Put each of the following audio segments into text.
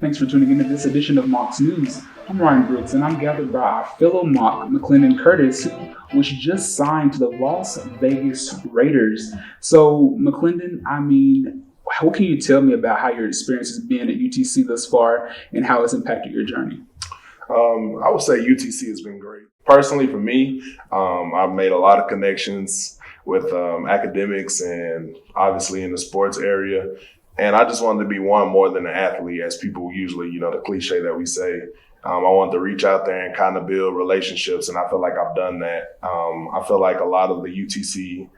Thanks for tuning into this edition of Mock's News. I'm Ryan Brooks, and I'm gathered by our fellow Mock, McClendon Curtis, who was just signed to the Las Vegas Raiders. So, McClendon, what can you tell me about how your experience has been at UTC thus far and how it's impacted your journey? I would say UTC has been great. Personally, for me, I've made a lot of connections with academics and obviously in the sports area. And I just wanted to be one more than an athlete, as people usually, the cliche that we say. I wanted to reach out there and kind of build relationships, and I feel like I've done that. I feel like a lot of the UTC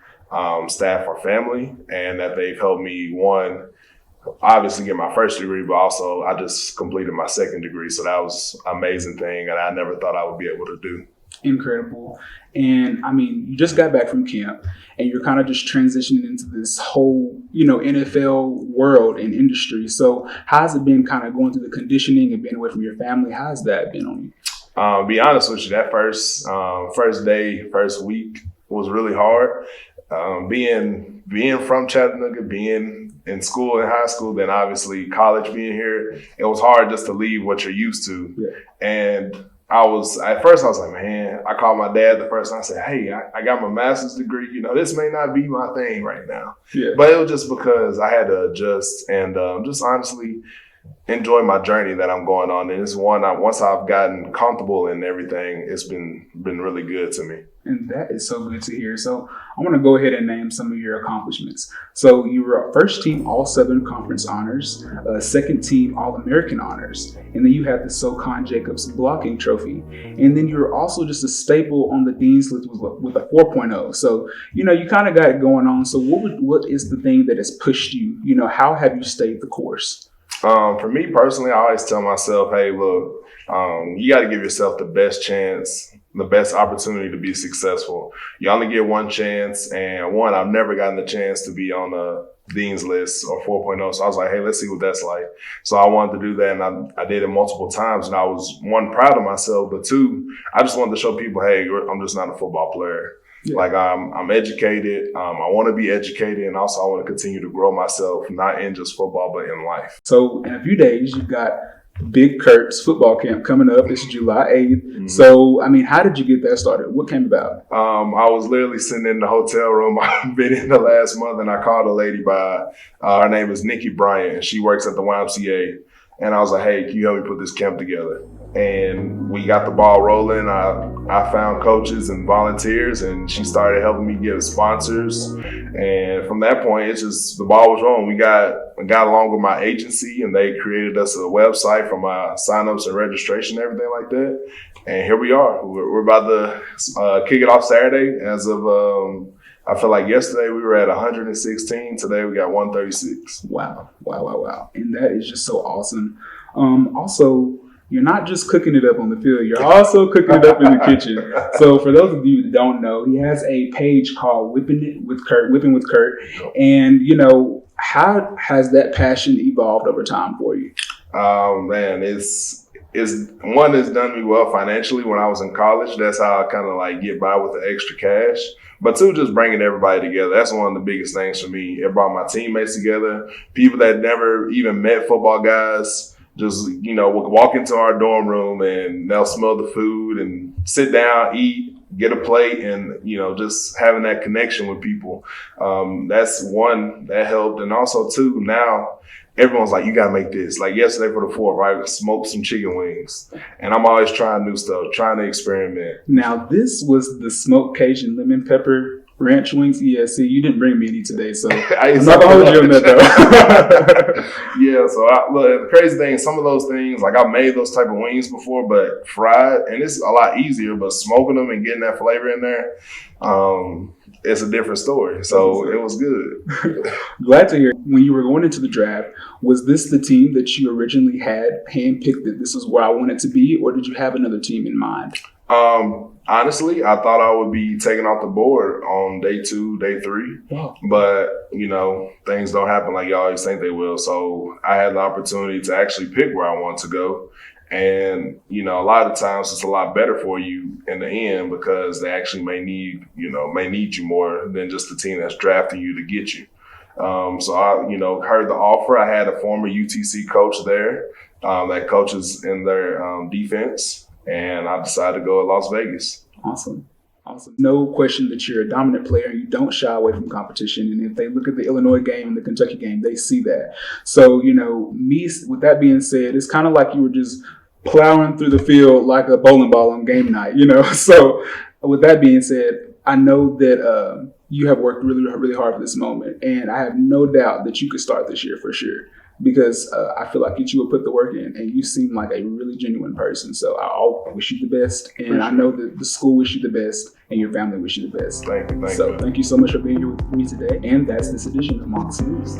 staff are family, and that they've helped me, one, obviously get my first degree, but also I just completed my second degree. So that was an amazing thing, and I never thought I would be able to do. Incredible. And you just got back from camp and you're kind of just transitioning into this whole, NFL world and industry. So how's it been kind of going through the conditioning and being away from your family? How's that been on you? Be honest with you, that first day, first week was really hard. Being from Chattanooga, being in school, in high school, then obviously college being here, it was hard just to leave what you're used to. Yeah. And at first I was like, man, I called my dad the first time. I said, hey, I got my master's degree. This may not be my thing right now. Yeah. But it was just because I had to adjust and just honestly enjoy my journey that I'm going on. And it's once I've gotten comfortable in everything, it's been really good to me. And that is so good to hear. So I want to go ahead and name some of your accomplishments. So you were first team All-Southern Conference honors, second team All-American honors, and then you have the SoCon Jacobs blocking trophy. And then you're also just a staple on the Dean's List with a 4.0. So, you kind of got it going on. So what is the thing that has pushed you? How have you stayed the course? For me personally, I always tell myself, hey, look, you got to give yourself the best chance, the best opportunity to be successful. You only get one chance, and I've never gotten the chance to be on the Dean's List or 4.0. So I was like, hey, let's see what that's like. So I wanted to do that, and I did it multiple times, and I was, one, proud of myself, but two, I just wanted to show people, hey, I'm just not a football player. Yeah. Like I'm educated. I want to be educated, and also I want to continue to grow myself, not in just football, but in life. So in a few days, you've got Big Kurt's football camp coming up. It's July 8th. Mm-hmm. So, how did you get that started? What came about? I was literally sitting in the hotel room. I've been in the last month, and I called a lady her name is Nikki Bryant, and she works at the YMCA. And I was like, hey, can you help me put this camp together? And we got the ball rolling. I found coaches and volunteers, and she started helping me get sponsors. And from that point, it's just the ball was rolling. I got along with my agency, and they created us a website for my signups and registration and everything like that. And here we are. We're about to kick it off Saturday. As of I feel like yesterday we were at 116. Today we got 136. Wow. And that is just so awesome. Also, you're not just cooking it up on the field. You're also cooking it up in the kitchen. So for those of you that don't know, he has a page called Whipping with Kurt. And, how has that passion evolved over time for you? Man, it's done me well financially when I was in college. That's how I kind of get by with the extra cash. But two, just bringing everybody together. That's one of the biggest things for me. It brought my teammates together, people that never even met football guys. Just, walk into our dorm room and they'll smell the food and sit down, eat, get a plate, and, just having that connection with people. That's one that helped. And also, two, now everyone's like, you got to make this. Like yesterday for the 4th, I smoked some chicken wings. And I'm always trying new stuff, trying to experiment. Now, this was the smoked Cajun lemon pepper ranch wings. Yeah, see, you didn't bring me any today, so I'm not going to hold you on that, though. Yeah, so the crazy thing, some of those things, I've made those type of wings before, but fried, and it's a lot easier, but smoking them and getting that flavor in there, it's a different story. So it was good. Glad to hear. When you were going into the draft, was this the team that you originally had handpicked that this is where I wanted to be, or did you have another team in mind? Honestly, I thought I would be taken off the board on day 2, day 3. Wow. But, things don't happen like you always think they will. So I had the opportunity to actually pick where I want to go. And, a lot of times it's a lot better for you in the end because they actually may need you more than just the team that's drafting you to get you. So I, heard the offer. I had a former UTC coach there that coaches in their defense, and I decided to go to Las Vegas. Awesome. Awesome. No question that you're a dominant player. You don't shy away from competition. And if they look at the Illinois game and the Kentucky game, they see that. So, me, with that being said, it's kind of like you were just plowing through the field like a bowling ball on game night, So, with that being said, I know that you have worked really, really hard for this moment. And I have no doubt that you could start this year for sure. Because I feel like that you would put the work in, and you seem like a really genuine person. So I wish you the best, and I know that the school wish you the best, and your family wish you the best. Thank you. Thank you so much for being here with me today. And that's this edition of Monks News.